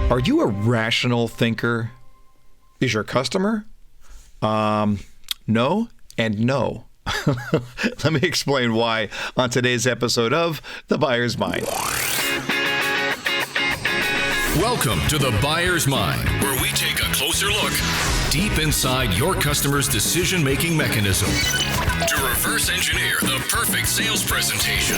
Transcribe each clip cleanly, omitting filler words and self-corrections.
Are you a rational thinker? Is your customer? No and no. Let me explain why on today's episode of The Buyer's Mind. Welcome to The Buyer's Mind, where we take a closer look deep inside your customer's decision-making mechanism to reverse engineer the perfect sales presentation.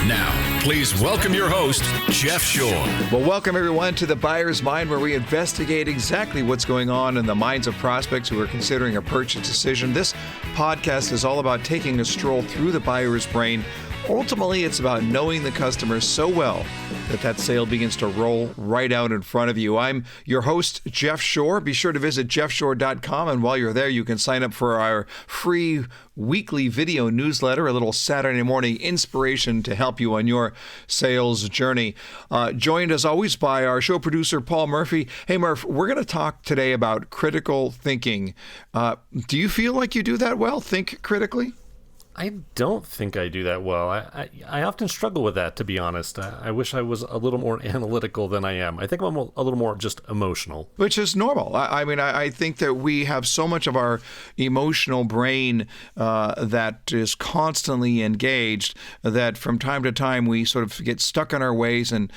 Now, please welcome your host, Jeff Shore. Well, welcome everyone to The Buyer's Mind, where we investigate exactly what's going on in the minds of prospects who are considering a purchase decision. This podcast is all about taking a stroll through the buyer's brain. Ultimately, it's about knowing the customer so well that sale begins to roll right out in front of you. I'm your host, Jeff Shore. Be sure to visit jeffshore.com, and while you're there, you can sign up for our free weekly video newsletter, a little Saturday morning inspiration to help you on your sales journey. Joined as always by our show producer, Paul Murphy. Hey, Murph, we're going to talk today about critical thinking. Do you feel like you do that well? Think critically? I don't think I do that well. I often struggle with that, to be honest. I wish I was a little more analytical than I am. I think I'm a little more just emotional. Which is normal. I think that we have so much of our emotional brain that is constantly engaged that from time to time we sort of get stuck in our ways and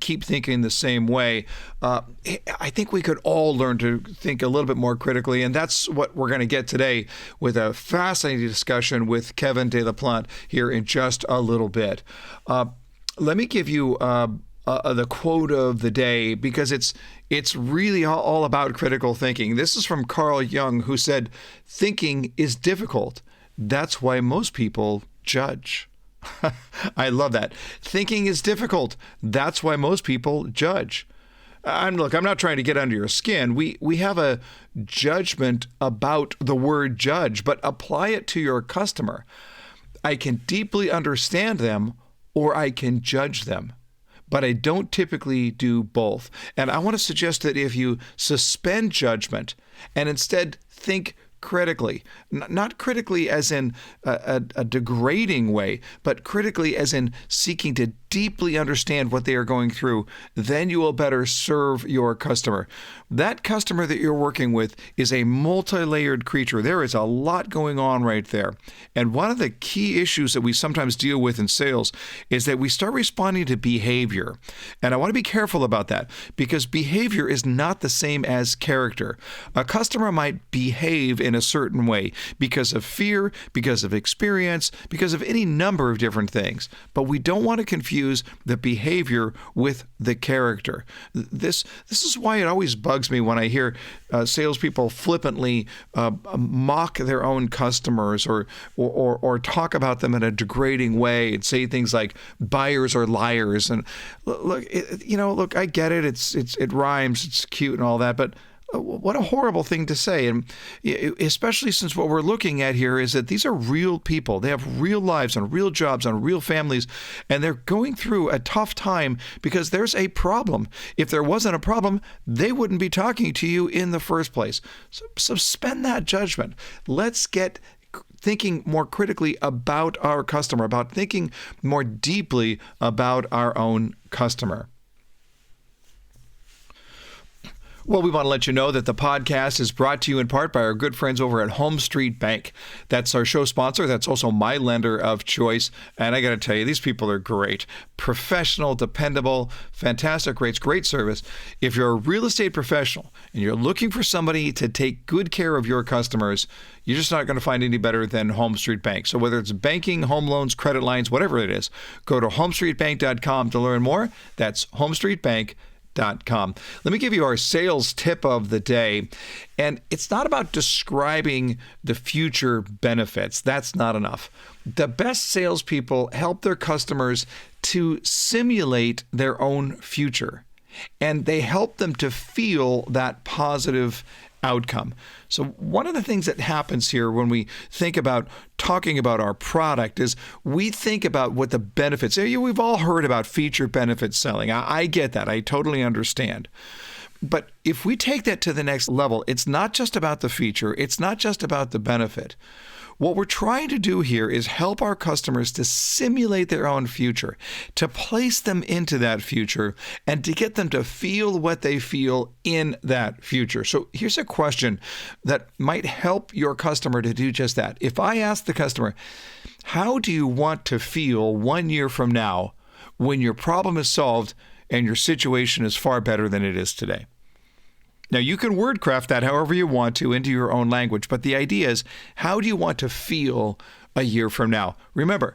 keep thinking the same way. I think we could all learn to think a little bit more critically, and that's what we're going to get today with a fascinating discussion with Kevin de Laplante here in just a little bit. Let me give you the quote of the day, because it's really all about critical thinking. This is from Carl Jung, who said, "Thinking is difficult. That's why most people judge." I love that. Thinking is difficult. That's why most people judge. Look, I'm not trying to get under your skin. We have a judgment about the word judge, but apply it to your customer. I can deeply understand them, or I can judge them, but I don't typically do both. And I want to suggest that if you suspend judgment and instead think critically, not critically as in a degrading way, but critically as in seeking to deeply understand what they are going through, then you will better serve your customer. That customer that you're working with is a multi-layered creature. There is a lot going on right there. And one of the key issues that we sometimes deal with in sales is that we start responding to behavior. And I want to be careful about that, because behavior is not the same as character. A customer might behave in a certain way because of fear, because of experience, because of any number of different things. But we don't want to confuse the behavior with the character. This is why it always bugs me when I hear salespeople flippantly mock their own customers or talk about them in a degrading way and say things like buyers are liars. And look, I get it. It rhymes. It's cute and all that, but what a horrible thing to say. And especially since what we're looking at here is that these are real people. They have real lives and real jobs and real families, and they're going through a tough time because there's a problem. If there wasn't a problem, they wouldn't be talking to you in the first place. So suspend that judgment. Let's get thinking more critically about our customer, about thinking more deeply about our own customer. Well, we want to let you know that the podcast is brought to you in part by our good friends over at Home Street Bank. That's our show sponsor. That's also my lender of choice. And I got to tell you, these people are great. Professional, dependable, fantastic rates, great service. If you're a real estate professional and you're looking for somebody to take good care of your customers, you're just not going to find any better than Home Street Bank. So whether it's banking, home loans, credit lines, whatever it is, go to homestreetbank.com to learn more. That's homestreetbank.com. Let me give you our sales tip of the day. And it's not about describing the future benefits. That's not enough. The best salespeople help their customers to simulate their own future. And they help them to feel that positive outcome. So one of the things that happens here when we think about talking about our product is we think about what the benefits are. We've all heard about feature benefit selling. I get that. I totally understand. But if we take that to the next level, it's not just about the feature. It's not just about the benefit. What we're trying to do here is help our customers to simulate their own future, to place them into that future, and to get them to feel what they feel in that future. So here's a question that might help your customer to do just that. If I ask the customer, how do you want to feel 1 year from now when your problem is solved and your situation is far better than it is today? Now, you can wordcraft that however you want to into your own language, but the idea is, how do you want to feel a year from now? Remember,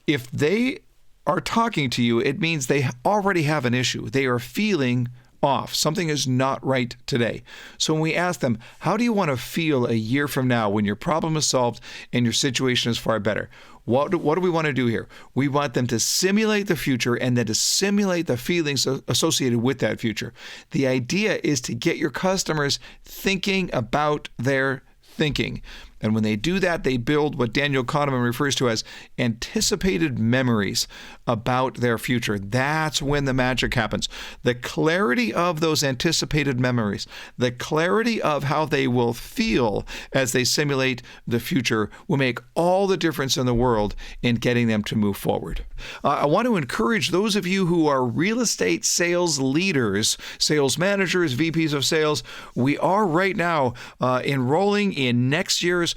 if they are talking to you, it means they already have an issue. They are feeling off. Something is not right today. So when we ask them, how do you want to feel a year from now when your problem is solved and your situation is far better? What do we want to do here? We want them to simulate the future and then to simulate the feelings associated with that future. The idea is to get your customers thinking about their thinking. And when they do that, they build what Daniel Kahneman refers to as anticipated memories about their future. That's when the magic happens. The clarity of those anticipated memories, the clarity of how they will feel as they simulate the future will make all the difference in the world in getting them to move forward. I want to encourage those of you who are real estate sales leaders, sales managers, VPs of sales. We are right now enrolling in next year's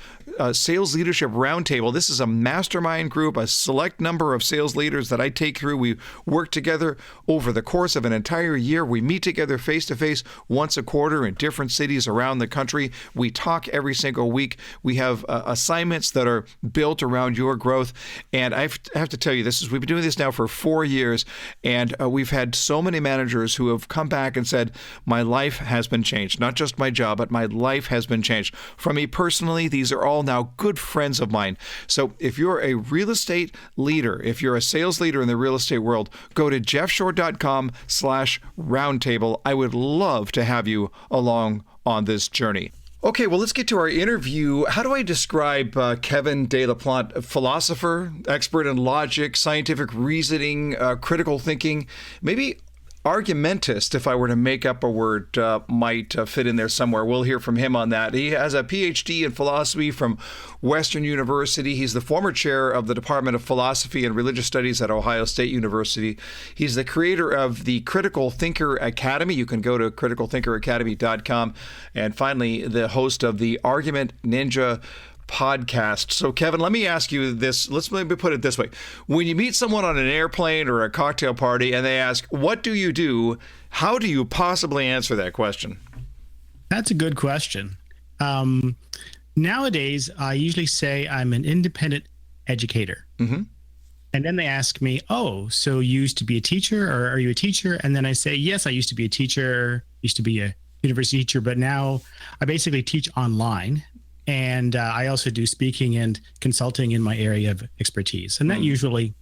Sales Leadership Roundtable. This is a mastermind group, a select number of sales leaders that I take through. We work together over the course of an entire year. We meet together face-to-face once a quarter in different cities around the country. We talk every single week. We have assignments that are built around your growth. And I have to tell you, we've been doing this now for 4 years, and we've had so many managers who have come back and said, my life has been changed. Not just my job, but my life has been changed. For me personally, these are all now good friends of mine. So if you're a real estate leader, if you're a sales leader in the real estate world, go to jeffshore.com/roundtable. I would love to have you along on this journey. Okay, well, let's get to our interview. How do I describe Kevin de Laplante? Philosopher, expert in logic, scientific reasoning, critical thinking, maybe argumentist, if I were to make up a word, might fit in there somewhere. We'll hear from him on that. He has a PhD in philosophy from Western University. He's the former chair of the Department of Philosophy and Religious Studies at Ohio State University. He's the creator of the Critical Thinker Academy. You can go to criticalthinkeracademy.com. And finally, the host of the Argument Ninja podcast. So, Kevin, let me ask you this. Let me put it this way. When you meet someone on an airplane or a cocktail party and they ask, what do you do? How do you possibly answer that question? That's a good question. Nowadays, I usually say I'm an independent educator. Mm-hmm. And then they ask me, oh, so you used to be a teacher, or are you a teacher? And then I say, yes, I used to be a teacher, used to be a university teacher, but now I basically teach online. And I also do speaking and consulting in my area of expertise. And that usually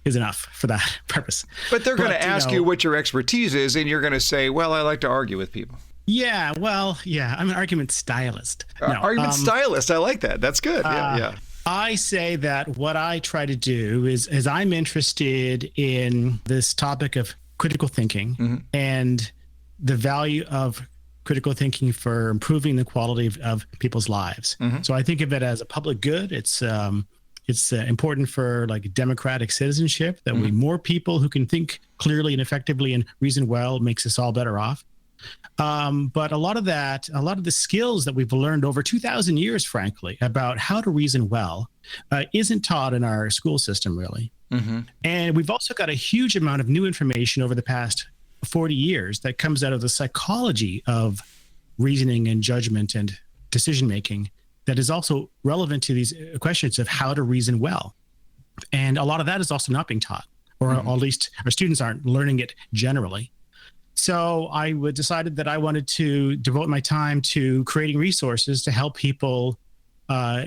is enough for that purpose. But they're going to ask you what your expertise is, and you're going to say, well, I like to argue with people. Yeah, I'm an argument stylist. Argument stylist. I like that. That's good. Yeah. I say that what I try to do is I'm interested in this topic of critical thinking and the value of critical thinking for improving the quality of people's lives. So I think of it as a public good. It's important for like democratic citizenship that we more people who can think clearly and effectively and reason well makes us all better off. But a lot of the skills that we've learned over 2,000 years, frankly, about how to reason well, isn't taught in our school system really. And we've also got a huge amount of new information over the past 40 years that comes out of the psychology of reasoning and judgment and decision making that is also relevant to these questions of how to reason well. And a lot of that is also not being taught, or at least our students aren't learning it generally. So I decided that I wanted to devote my time to creating resources to help people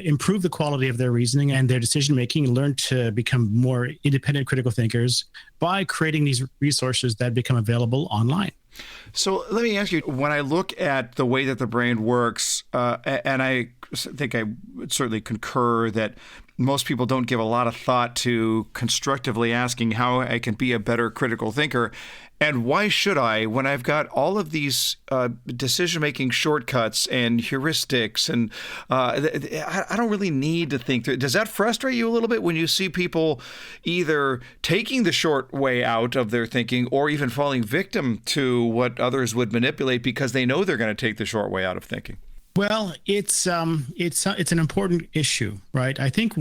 improve the quality of their reasoning and their decision making, and learn to become more independent critical thinkers by creating these resources that become available online. So let me ask you, when I look at the way that the brain works, and I think I would certainly concur that most people don't give a lot of thought to constructively asking how I can be a better critical thinker. And why should I, when I've got all of these decision-making shortcuts and heuristics, and I don't really need to think through. Does that frustrate you a little bit when you see people either taking the short way out of their thinking or even falling victim to what others would manipulate because they know they're going to take the short way out of thinking? Well, it's an important issue, right? I think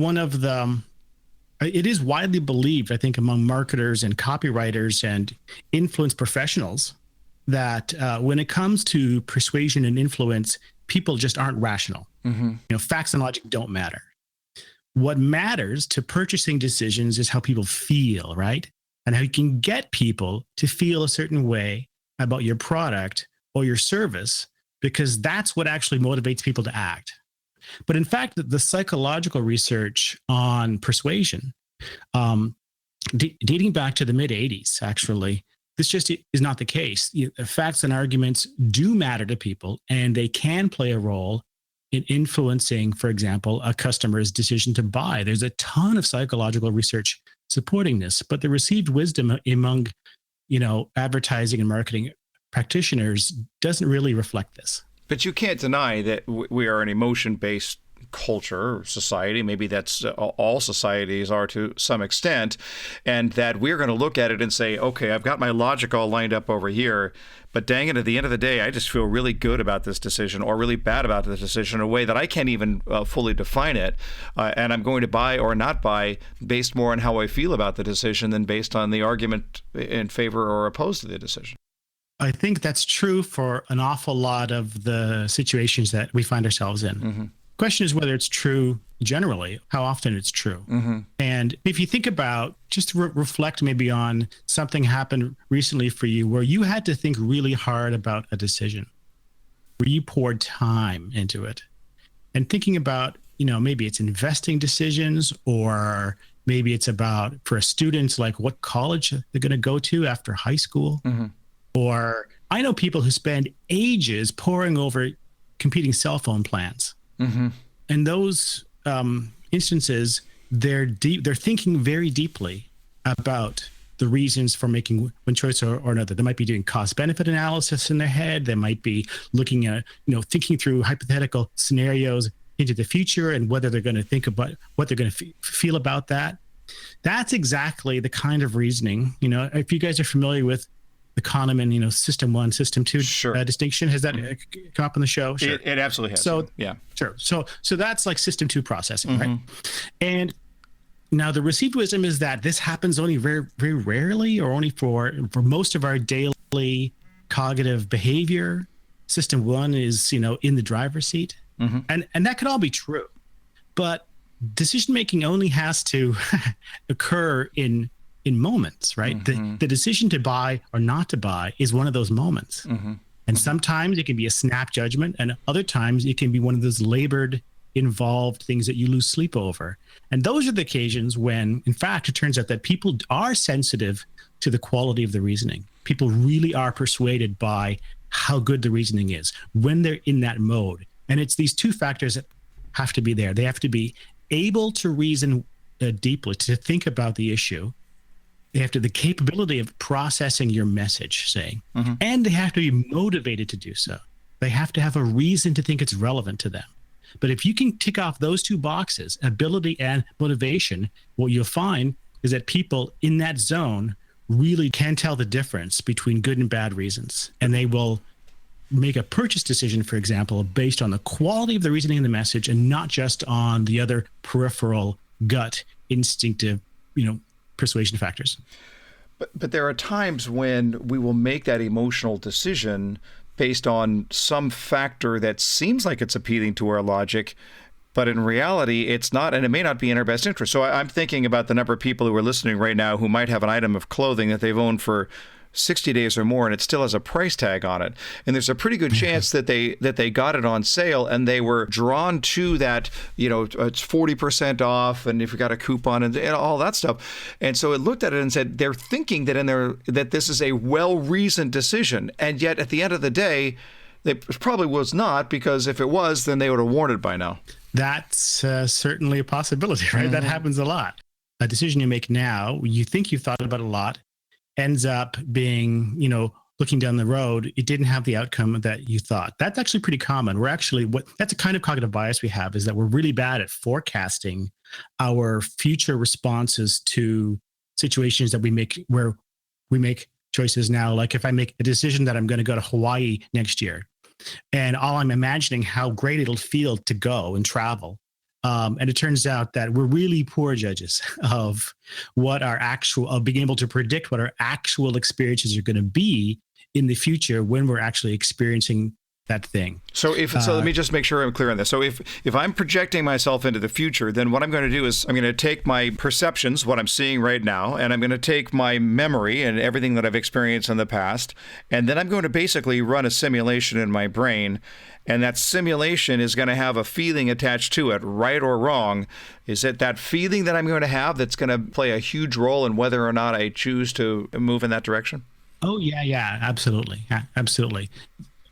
it is widely believed, I think, among marketers and copywriters and influence professionals that when it comes to persuasion and influence, people just aren't rational. Facts and logic don't matter. What matters to purchasing decisions is how people feel, right? And how you can get people to feel a certain way about your product or your service, because that's what actually motivates people to act. But in fact, the psychological research on persuasion, dating back to the mid-'80s, actually, this just is not the case. Facts and arguments do matter to people, and they can play a role in influencing, for example, a customer's decision to buy. There's a ton of psychological research supporting this, but the received wisdom among, advertising and marketing practitioners doesn't really reflect this. But you can't deny that we are an emotion-based culture or society. Maybe that's all societies are to some extent, and that we're going to look at it and say, okay, I've got my logic all lined up over here, but dang it, at the end of the day, I just feel really good about this decision or really bad about this decision in a way that I can't even fully define it. And I'm going to buy or not buy based more on how I feel about the decision than based on the argument in favor or opposed to the decision. I think that's true for an awful lot of the situations that we find ourselves in. Mm-hmm. Question is whether it's true generally, how often it's true. Mm-hmm. And if you think about, just reflect maybe on something happened recently for you where you had to think really hard about a decision, where you poured time into it. And thinking about, maybe it's investing decisions, or maybe it's about, for students, like what college they're going to go to after high school. Mm-hmm. Or I know people who spend ages poring over competing cell phone plans. Mm-hmm. In those instances, they're thinking very deeply about the reasons for making one choice or another. They might be doing cost-benefit analysis in their head. They might be looking at, thinking through hypothetical scenarios into the future and whether they're going to think about what they're going to feel about that. That's exactly the kind of reasoning. If you guys are familiar with the Kahneman, system 1, system 2 sure. Distinction. Has that come up on the show? Sure. It absolutely has. So yeah, sure. So that's like system 2 processing, right? And now the received wisdom is that this happens only very, very rarely, or only for most of our daily cognitive behavior. System 1 is, in the driver's seat, and that could all be true, but decision making only has to occur in moments, right? Mm-hmm. The decision to buy or not to buy is one of those moments. Mm-hmm. And sometimes it can be a snap judgment, and other times it can be one of those labored, involved things that you lose sleep over. And those are the occasions when, in fact, it turns out that people are sensitive to the quality of the reasoning. People really are persuaded by how good the reasoning is when they're in that mode. And it's these two factors that have to be there. They have to be able to reason deeply, to think about the issue. They have to the capability of processing your message, say, and they have to be motivated to do so. They have to have a reason to think it's relevant to them. But if you can tick off those two boxes, ability and motivation, what you'll find is that people in that zone really can tell the difference between good and bad reasons. And they will make a purchase decision, for example, based on the quality of the reasoning in the message and not just on the other peripheral, gut, instinctive, persuasion factors. But there are times when we will make that emotional decision based on some factor that seems like it's appealing to our logic, but in reality, it's not, and it may not be in our best interest. So I'm thinking about the number of people who are listening right now who might have an item of clothing that they've owned for 60 days or more, and it still has a price tag on it. And there's a pretty good chance that they got it on sale, and they were drawn to that, it's 40% off, and if you got a coupon and all that stuff. And so it looked at it and said, they're thinking that this is a well-reasoned decision. And yet at the end of the day, it probably was not, because if it was, then they would have worn it by now. That's certainly a possibility, right? That happens a lot. A decision you make now, you think you've thought about a lot, ends up being, looking down the road, it didn't have the outcome that you thought. That's actually pretty common. That's a kind of cognitive bias we have, is that we're really bad at forecasting our future responses to situations that we make, where we make choices now. Like if I make a decision that I'm going to go to Hawaii next year, and all I'm imagining how great it'll feel to go and travel. And it turns out that we're really poor judges of being able to predict what our actual experiences are going to be in the future when we're actually experiencing that thing. So let me just make sure I'm clear on this. So if I'm projecting myself into the future, then what I'm going to do is I'm going to take my perceptions, what I'm seeing right now, and I'm going to take my memory and everything that I've experienced in the past, and then I'm going to basically run a simulation in my brain, and that simulation is going to have a feeling attached to it, right or wrong. Is it that feeling that I'm going to have that's going to play a huge role in whether or not I choose to move in that direction? Oh, yeah, absolutely. Absolutely.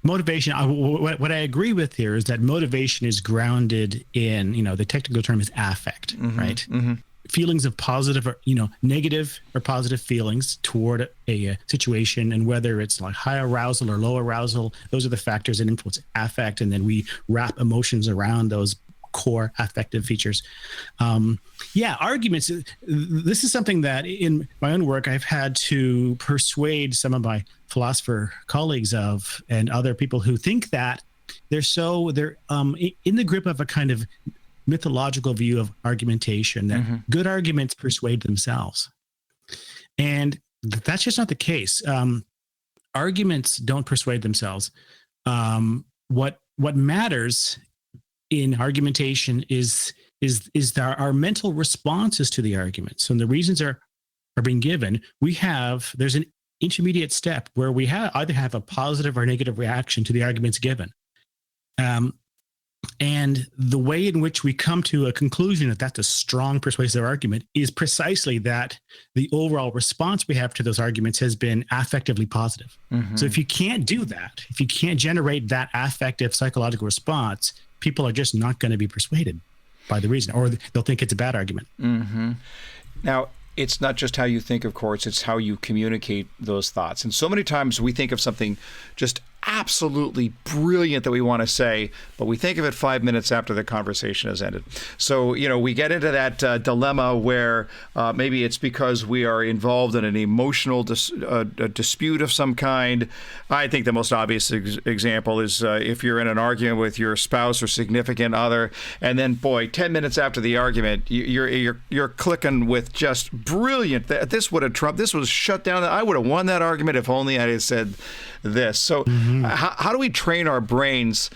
Motivation, what I agree with here is that motivation is grounded in, the technical term is affect, right? Mm-hmm. Feelings of positive or, negative or positive feelings toward a situation, and whether it's like high arousal or low arousal, those are the factors that influence affect. And then we wrap emotions around those core affective features. Arguments. This is something that in my own work, I've had to persuade some of my philosopher colleagues of, and other people who think that they're in the grip of a kind of mythological view of argumentation, that good arguments persuade themselves. And that's just not the case. Arguments don't persuade themselves. What matters in argumentation is our mental responses to the argument. So when the reasons are being given, there's an intermediate step where we either have a positive or negative reaction to the arguments given. And the way in which we come to a conclusion that that's a strong persuasive argument is precisely that the overall response we have to those arguments has been affectively positive. Mm-hmm. So if you can't do that, if you can't generate that affective psychological response, people are just not going to be persuaded by the reason, or they'll think it's a bad argument. Mm-hmm. Now, it's not just how you think, of course, it's how you communicate those thoughts. And so many times we think of something just absolutely brilliant that we want to say, but we think of it 5 minutes after the conversation has ended. So, we get into that dilemma where maybe it's because we are involved in an emotional dispute of some kind. I think the most obvious example is if you're in an argument with your spouse or significant other, and then, 10 minutes after the argument, you're clicking with just brilliant. This would have trumped. This was shut down. I would have won that argument if only I had said this. So how do we train our brains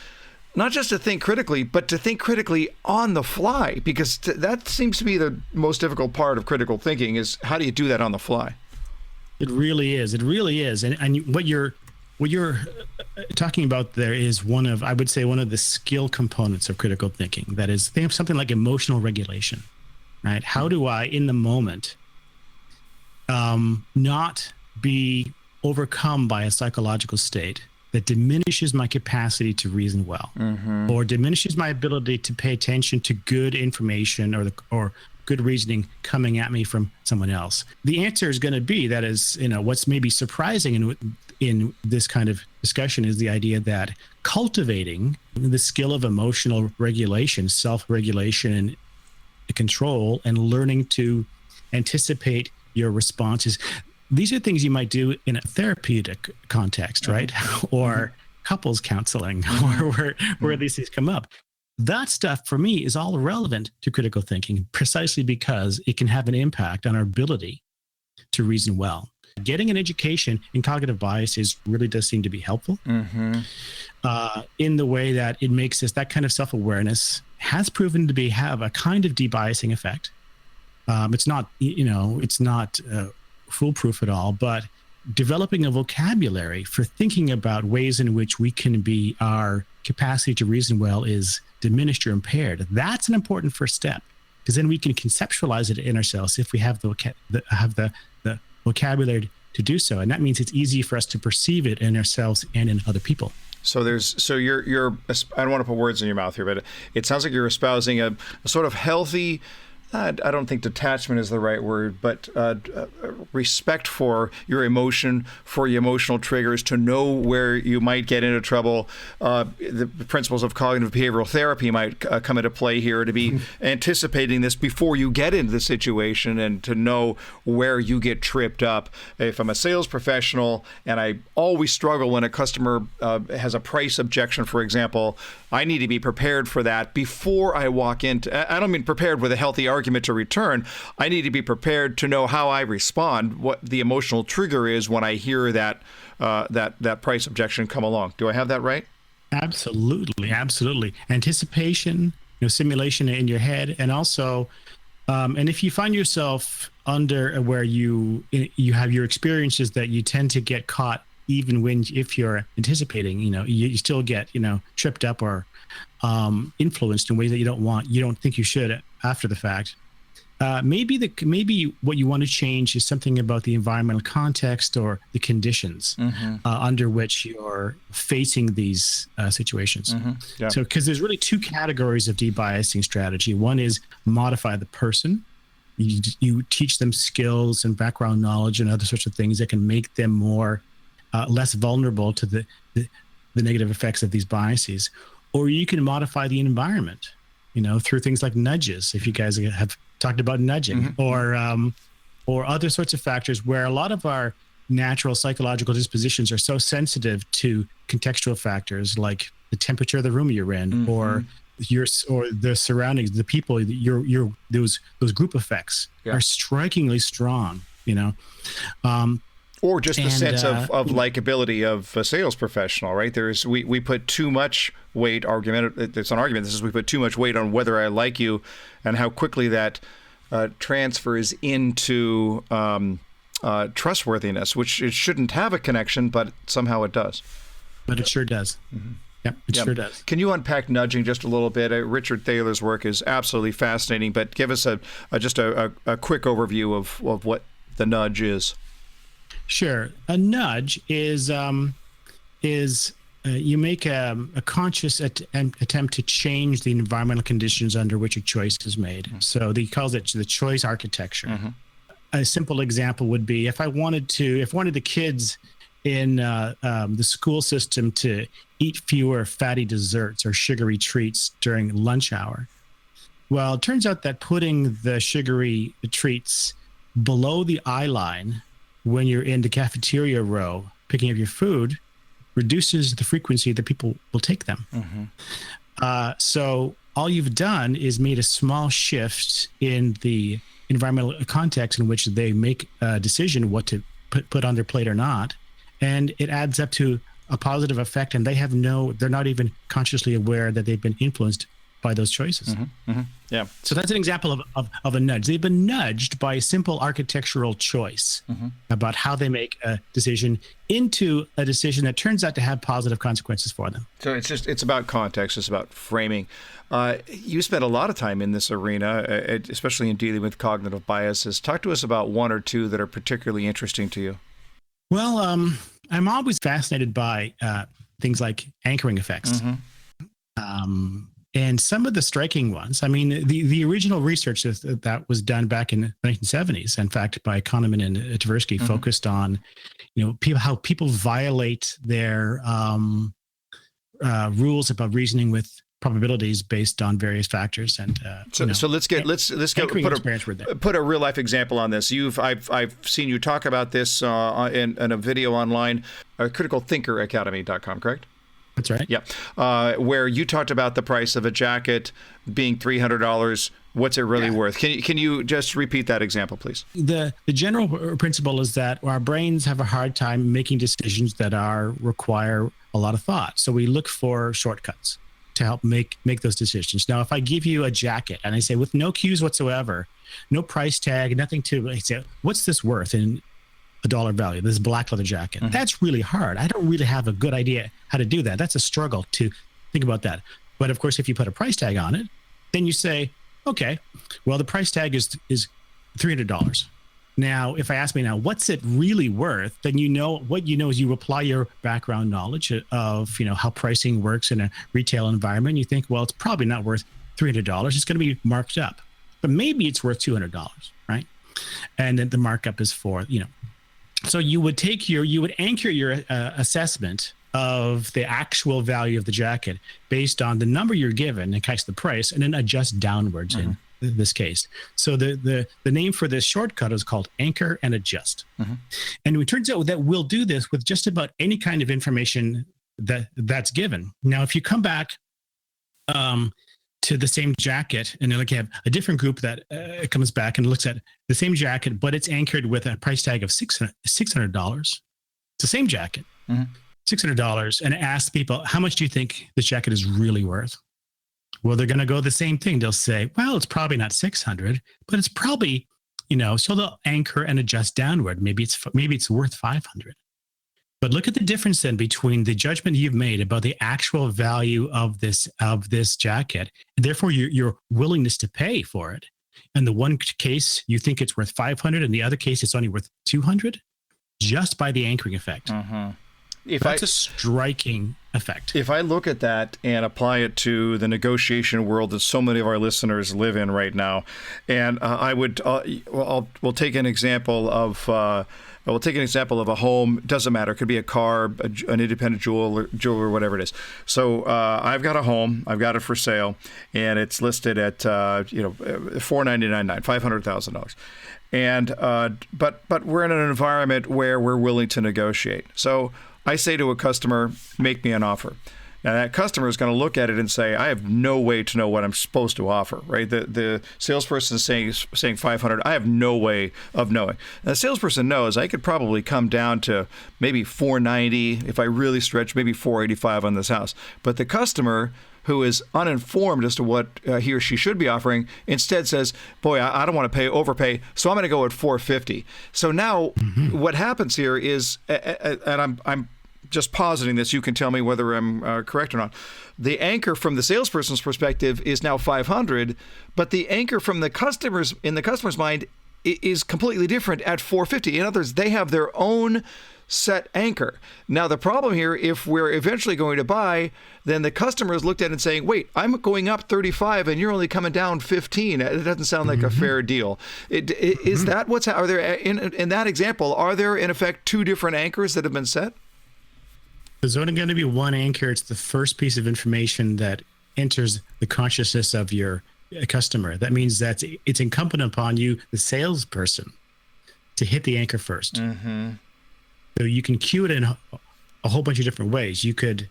not just to think critically, but to think critically on the fly? Because that seems to be the most difficult part of critical thinking, is how do you do that on the fly? It really is. And what you're talking about there is one of the skill components of critical thinking. That is, think of something like emotional regulation, right? How do I, in the moment, not be overcome by a psychological state that diminishes my capacity to reason well, or diminishes my ability to pay attention to good information or good reasoning coming at me from someone else? The answer is going to be, that is, what's maybe surprising in this kind of discussion is the idea that cultivating the skill of emotional regulation, self-regulation, and control, and learning to anticipate your responses. These are things you might do in a therapeutic context, right? Or couples counseling, or where these things come up. That stuff, for me, is all relevant to critical thinking, precisely because it can have an impact on our ability to reason well. Getting an education in cognitive biases really does seem to be helpful in the way that it makes us, that kind of self-awareness has proven to have a kind of debiasing effect. It's not foolproof at all, but developing a vocabulary for thinking about ways in which our capacity to reason well is diminished or impaired. That's an important first step, because then we can conceptualize it in ourselves if we have the vocabulary to do so. And that means it's easy for us to perceive it in ourselves and in other people. So you're I don't want to put words in your mouth here, but it sounds like you're espousing a sort of healthy, I don't think detachment is the right word, but respect for your emotion, for your emotional triggers, to know where you might get into trouble. The principles of cognitive behavioral therapy might come into play here, to be anticipating this before you get into the situation and to know where you get tripped up. If I'm a sales professional and I always struggle when a customer has a price objection, for example, I need to be prepared for that before I walk into. I don't mean prepared with a healthy argument to return. I need to be prepared to know how I respond, what the emotional trigger is when I hear that price objection come along. Do I have that right? Absolutely. Anticipation, simulation in your head, and also, and if you find yourself under where you have your experiences that you tend to get caught, even if you're anticipating, you still get, tripped up or influenced in ways that you don't think you should after the fact. Maybe what you want to change is something about the environmental context or the conditions under which you're facing these situations. Yeah. So, because there's really two categories of debiasing strategy. One is modify the person. You teach them skills and background knowledge and other sorts of things that can make them less vulnerable to the negative effects of these biases. Or you can modify the environment, through things like nudges, if you guys have talked about nudging, or other sorts of factors where a lot of our natural psychological dispositions are so sensitive to contextual factors like the temperature of the room you're in, or the surroundings, the people, those group effects are strikingly strong, or just the sense of likability of a sales professional, right? We put too much weight, it's an argument, we put too much weight on whether I like you and how quickly that transfers into trustworthiness, which it shouldn't have a connection, but somehow it does. But it sure does. It sure does. Can you unpack nudging just a little bit? Richard Thaler's work is absolutely fascinating, but give us just a quick overview of what the nudge is. Sure. A nudge is you make a conscious attempt to change the environmental conditions under which a choice is made. So he calls it the choice architecture. A simple example would be if one of the kids in the school system to eat fewer fatty desserts or sugary treats during lunch hour. Well, it turns out that putting the sugary treats below the eye line when you're in the cafeteria row picking up your food reduces the frequency that people will take them. So all you've done is made a small shift in the environmental context in which they make a decision what to put on their plate or not. And it adds up to a positive effect, and they're not even consciously aware that they've been influenced by those choices. Yeah. So that's an example of a nudge. They've been nudged by a simple architectural choice about how they make a decision into a decision that turns out to have positive consequences for them. So it's about context. It's about framing. You spent a lot of time in this arena, especially in dealing with cognitive biases. Talk to us about one or two that are particularly interesting to you. Well, I'm always fascinated by things like anchoring effects. And some of the striking ones, I mean, the original research that was done back in the 1970s, in fact, by Kahneman and Tversky, focused on, how people violate their rules about reasoning with probabilities based on various factors. And so let's put a real life example on this. I've seen you talk about this in a video online, criticalthinkeracademy.com, correct? That's right. Yeah. Where you talked about the price of a jacket being $300. What's it really worth? Can you just repeat that example, please? The general principle is that our brains have a hard time making decisions that require a lot of thought. So we look for shortcuts to help make those decisions. Now, if I give you a jacket and I say with no cues whatsoever, no price tag, nothing I say, what's this worth in a dollar value, this black leather jacket? That's really hard. I don't really have a good idea how to do that. That's a struggle to think about that. But of course, if you put a price tag on it, then you say, okay, well, the price tag is $300. Now, if I ask me now, what's it really worth? Then what you know is you apply your background knowledge of how pricing works in a retail environment. You think, well, it's probably not worth $300. It's going to be marked up, but maybe it's worth $200, right? And then the markup is for So you would anchor your assessment of the actual value of the jacket based on the number you're given and catch the price, and then adjust downwards in this case. So the name for this shortcut is called anchor and adjust. And it turns out that we'll do this with just about any kind of information that's given. Now, if you come back to the same jacket, and you have a different group that comes back and looks at the same jacket, but it's anchored with a price tag of $600. It's the same jacket, $600, and asks people, how much do you think this jacket is really worth? Well, they're going to go the same thing. They'll say, well, it's probably not 600, but it's probably, so they'll anchor and adjust downward. Maybe it's worth 500. But look at the difference then between the judgment you've made about the actual value of this jacket, and therefore your willingness to pay for it. In the one case, you think it's worth 500, and the other case, it's only worth 200, just by the anchoring effect. That's a striking effect. If I look at that and apply it to the negotiation world that so many of our listeners live in right now, and we'll take an example of a home. Doesn't matter. It could be a car, an independent jeweler, whatever it is. So I've got a home. I've got it for sale, and it's listed at $499,900, $500,000. And but we're in an environment where we're willing to negotiate. So I say to a customer, make me an offer. Now that customer is going to look at it and say, I have no way to know what I'm supposed to offer, right? The salesperson is saying 500. I have no way of knowing. And the salesperson knows I could probably come down to maybe 490 if I really stretch, maybe 485 on this house. But the customer, who is uninformed as to what he or she should be offering, instead says, boy, I don't want to overpay, so I'm going to go at 450. So now what happens here is, and I'm just positing this, you can tell me whether I'm correct or not. The anchor from the salesperson's perspective is now 500, but the anchor from the customer's mind is completely different at 450. In other words, they have their own set anchor. Now, the problem here, if we're eventually going to buy, then the customer is looked at and saying, wait, I'm going up 35 and you're only coming down 15. It doesn't sound like a fair deal. Is that are there, in that example, are there in effect two different anchors that have been set? There's only going to be one anchor. It's the first piece of information that enters the consciousness of your customer. That means that it's incumbent upon you, the salesperson, to hit the anchor first. So you can cue it in a whole bunch of different ways. You could,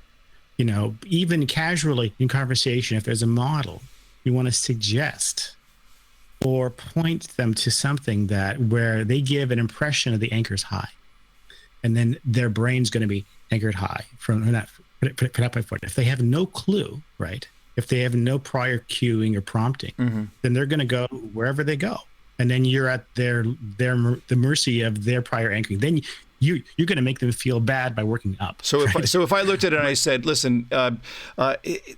even casually in conversation, if there's a model, you want to suggest or point them to something where they give an impression of the anchor's high. And then their brain's going to be anchored high from that point forward. If they have no clue, right? If they have no prior cueing or prompting, then they're going to go wherever they go. And then you're at the mercy of their prior anchoring. Then you're going to make them feel bad by working up. So if I looked at it and I said, listen,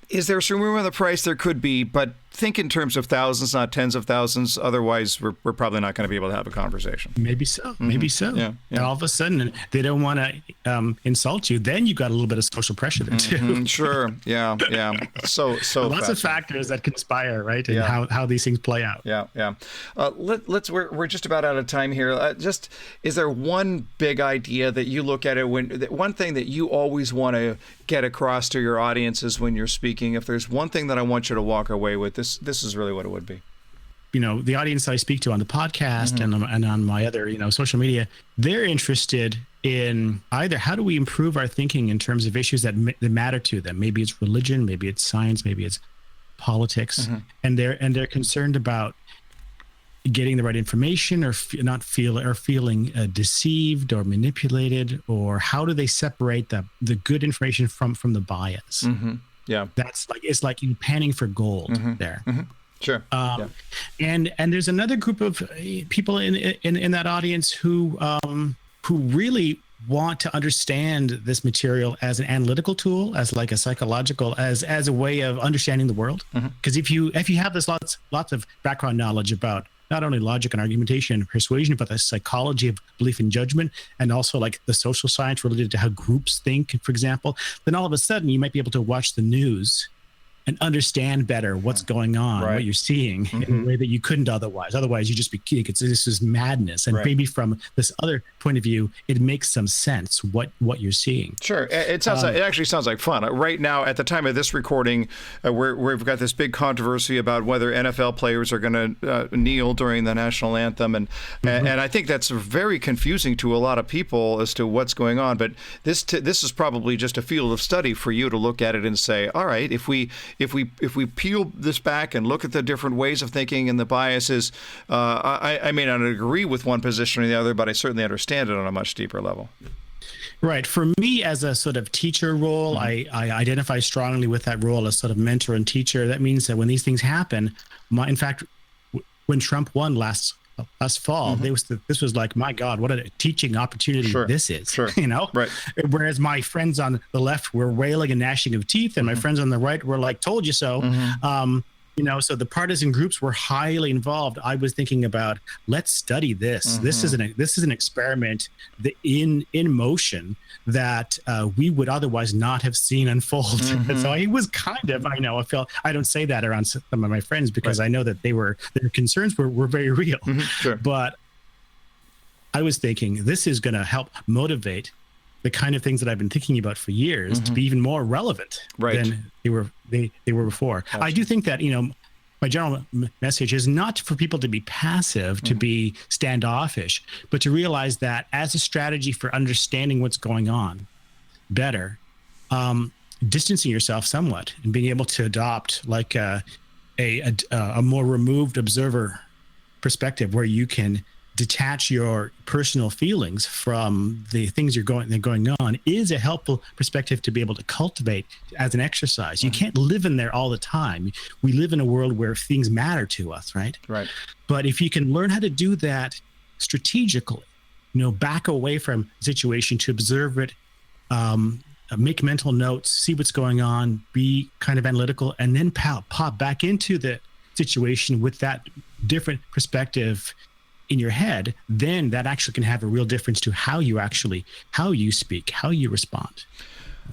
is there some room on the price? There could be, but think in terms of thousands, not tens of thousands. Otherwise, we're probably not going to be able to have a conversation. Maybe so. Maybe so. Yeah. And all of a sudden, they don't want to insult you. Then you got a little bit of social pressure there too. Sure. Yeah. So lots of factors that conspire, right? And how these things play out. Yeah. We're just about out of time here. Is there one big idea that you look at it one thing that you always want to get across to your audiences when you're speaking? If there's one thing that I want you to walk away with, this is really what it would be. The audience that I speak to on the podcast and on my other, social media, they're interested in either how do we improve our thinking in terms of issues that matter to them. Maybe it's religion, maybe it's science, maybe it's politics, and they're concerned about getting the right information or feeling deceived or manipulated, or how do they separate the good information from the bias? Yeah, it's like you panning for gold there. Sure. And there's another group of people in that audience who really want to understand this material as an analytical tool, as like a psychological, as a way of understanding the world. Because if you have this lots of background knowledge about not only logic and argumentation and persuasion, but the psychology of belief and judgment, and also like the social science related to how groups think, for example, then all of a sudden you might be able to watch the news and understand better what's going on, what you're seeing in a way that you couldn't otherwise. Otherwise, you just be kidding. This is madness. And maybe from this other point of view, it makes some sense what you're seeing. Sure. It actually sounds like fun. Right now, at the time of this recording, we've got this big controversy about whether NFL players are going to kneel during the national anthem. And I think that's very confusing to a lot of people as to what's going on. But this is probably just a field of study for you to look at it and say, all right, if we peel this back and look at the different ways of thinking and the biases, I may not agree with one position or the other, but I certainly understand it on a much deeper level. Right. For me, as a sort of teacher role, I identify strongly with that role as sort of mentor and teacher. That means that when these things happen, in fact, when Trump won last fall, this was like, my God, what a teaching opportunity this is, you know? Right. Whereas my friends on the left were wailing and gnashing of teeth, and my friends on the right were like, told you so. You know, so the partisan groups were highly involved. I was thinking about, let's study this. This is an experiment in motion that we would otherwise not have seen unfold. And so I was kind of, I don't say that around some of my friends because I know that their concerns were very real. But I was thinking this is going to help motivate the kind of things that I've been thinking about for years to be even more relevant than they were before. Absolutely. I do think that, my general message is not for people to be passive, to be standoffish, but to realize that as a strategy for understanding what's going on better, distancing yourself somewhat and being able to adopt like a more removed observer perspective where you can detach your personal feelings from the things they're going on is a helpful perspective to be able to cultivate as an exercise. You can't live in there all the time. We live in a world where things matter to us, right? Right. But if you can learn how to do that strategically, back away from the situation to observe it, make mental notes, see what's going on, be kind of analytical, and then pop back into the situation with that different perspective in your head, then that actually can have a real difference to how you speak, how you respond.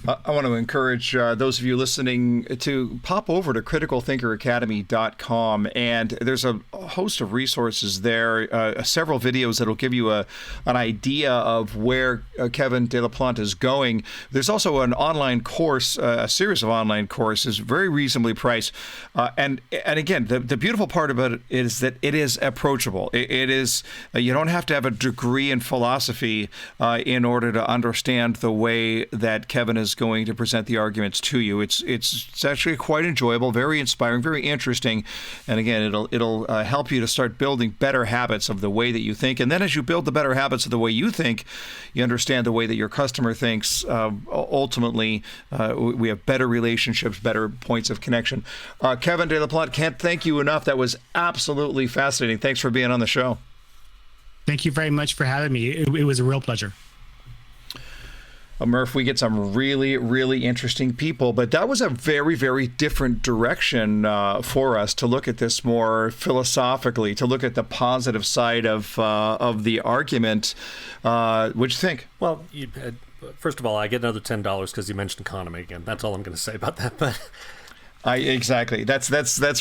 I want to encourage those of you listening to pop over to criticalthinkeracademy.com, and there's a host of resources there, several videos that'll give you an idea of where Kevin de Laplante is going. There's also an online course, a series of online courses, very reasonably priced. And again, the beautiful part about it is that it is approachable. It is, you don't have to have a degree in philosophy in order to understand the way that Kevin is going to present the arguments to you. It's actually quite enjoyable, very inspiring, very interesting, and again, it'll help you to start building better habits of the way that you think. And then, as you build the better habits of the way you think, you understand the way that your customer thinks. Ultimately, we have better relationships, better points of connection. Kevin de Laplante, can't thank you enough. That was absolutely fascinating. Thanks for being on the show. Thank you very much for having me. It was a real pleasure. Murph, we get some really, really interesting people, but that was a very, very different direction for us to look at this more philosophically, to look at the positive side of the argument. What'd you think? Well, first of all, I get another $10 because you mentioned economy again. That's all I'm going to say about that. But exactly. That's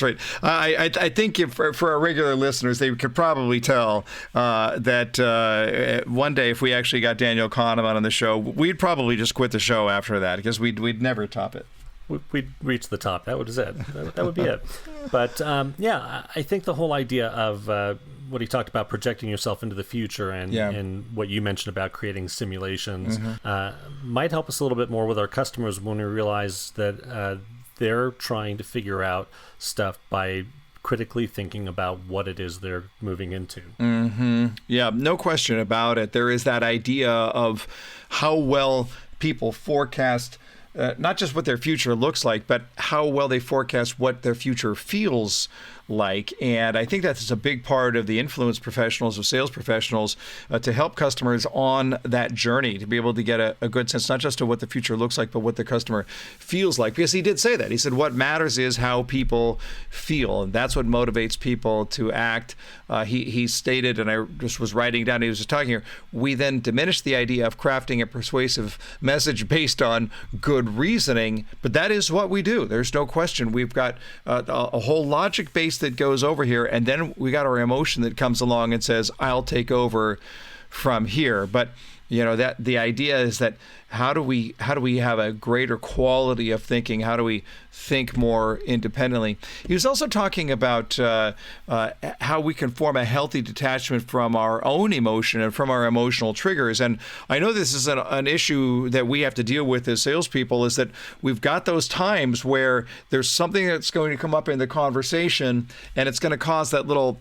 right. I think for our regular listeners, they could probably tell that one day if we actually got Daniel Kahneman on the show, we'd probably just quit the show after that because we'd never top it. We'd reach the top. That would be it. That would be it. But I think the whole idea of what he talked about, projecting yourself into the future, and what you mentioned about creating simulations, might help us a little bit more with our customers when we realize that they're trying to figure out stuff by critically thinking about what it is they're moving into. Yeah, no question about it. There is that idea of how well people forecast not just what their future looks like, but how well they forecast what their future feels like. And I think that's a big part of the influence professionals, of sales professionals, to help customers on that journey, to be able to get a good sense, not just of what the future looks like, but what the customer feels like. Because he did say that. He said, what matters is how people feel. And that's what motivates people to act. He stated, and I just was writing down, he was just talking here, we then diminish the idea of crafting a persuasive message based on good reasoning. But that is what we do. There's no question. We've got a whole logic base that goes over here, and then we got our emotion that comes along and says, I'll take over from here. But that the idea is that how do we have a greater quality of thinking? How do we think more independently? He was also talking about how we can form a healthy detachment from our own emotion and from our emotional triggers. And I know this is an issue that we have to deal with as salespeople, is that we've got those times where there's something that's going to come up in the conversation, and it's going to cause that little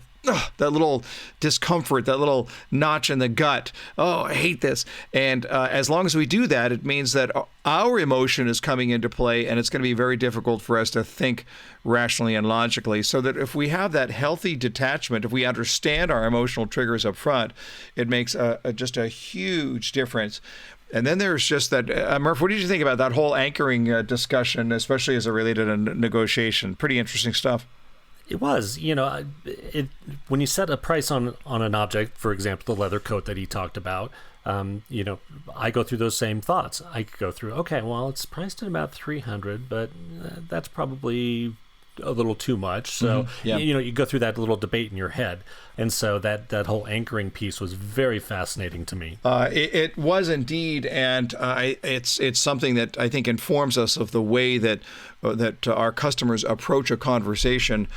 discomfort, that little notch in the gut. Oh, I hate this. And as long as we do that, it means that our emotion is coming into play, and it's going to be very difficult for us to think rationally and logically. So that if we have that healthy detachment, if we understand our emotional triggers up front, it makes just a huge difference. And then there's just that, Murph, what did you think about that whole anchoring discussion, especially as it related to negotiation? Pretty interesting stuff. It was, when you set a price on an object, for example, the leather coat that he talked about, I go through those same thoughts. I go through, okay, well, it's priced at about $300, but that's probably a little too much. So, you go through that little debate in your head. And so that whole anchoring piece was very fascinating to me. It was indeed, and it's something that I think informs us of the way that our customers approach a conversation.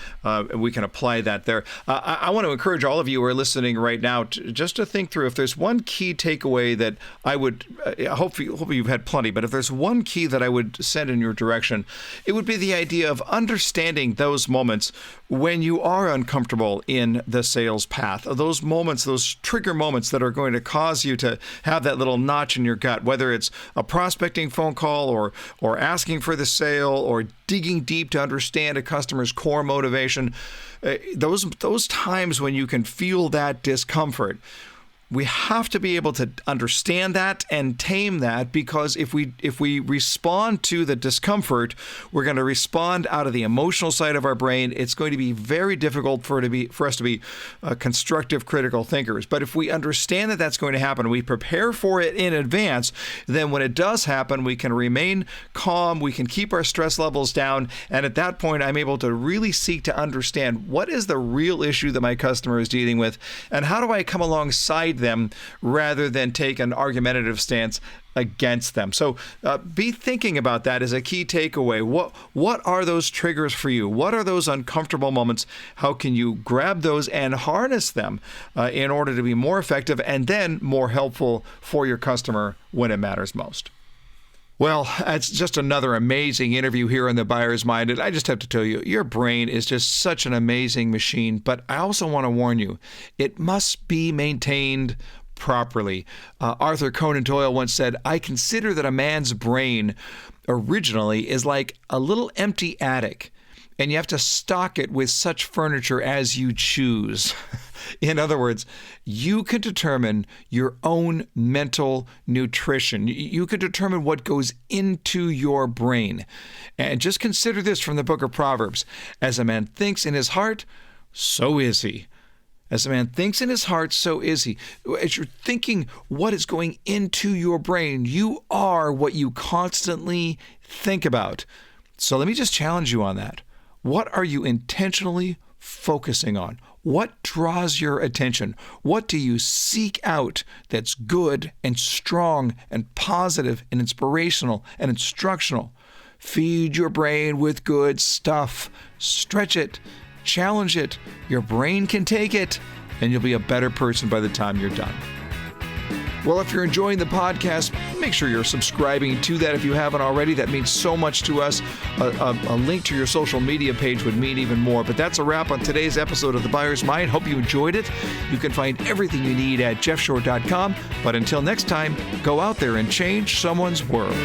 We can apply that there. I want to encourage all of you who are listening right now just to think through if there's one key takeaway that I would, hopefully you've had plenty, but if there's one key that I would send in your direction, it would be the idea of understanding those moments when you are uncomfortable in the sales path, those moments, those trigger moments that are going to cause you to have that little notch in your gut, whether it's a prospecting phone call or asking for the sale or digging deep to understand a customer's core motivation. Those times when you can feel that discomfort, we have to be able to understand that and tame that, because if we respond to the discomfort, we're going to respond out of the emotional side of our brain. It's going to be very difficult for us to be constructive, critical thinkers. But if we understand that that's going to happen, we prepare for it in advance, then when it does happen, we can remain calm, we can keep our stress levels down, and at that point, I'm able to really seek to understand what is the real issue that my customer is dealing with, and how do I come alongside them rather than take an argumentative stance against them. So be thinking about that as a key takeaway. What are those triggers for you? What are those uncomfortable moments? How can you grab those and harness them in order to be more effective and then more helpful for your customer when it matters most? Well, it's just another amazing interview here on The Buyer's Mind. And I just have to tell you, your brain is just such an amazing machine. But I also want to warn you, it must be maintained properly. Arthur Conan Doyle once said, I consider that a man's brain originally is like a little empty attic, and you have to stock it with such furniture as you choose. In other words, you can determine your own mental nutrition. You can determine what goes into your brain. And just consider this from the book of Proverbs. As a man thinks in his heart, so is he. As a man thinks in his heart, so is he. As you're thinking what is going into your brain, you are what you constantly think about. So let me just challenge you on that. What are you intentionally focusing on? What draws your attention? What do you seek out that's good and strong and positive and inspirational and instructional? Feed your brain with good stuff. Stretch it. Challenge it. Your brain can take it, and you'll be a better person by the time you're done. Well, if you're enjoying the podcast, make sure you're subscribing to that if you haven't already. That means so much to us. A link to your social media page would mean even more. But that's a wrap on today's episode of The Buyer's Mind. Hope you enjoyed it. You can find everything you need at jeffshore.com. But until next time, go out there and change someone's world.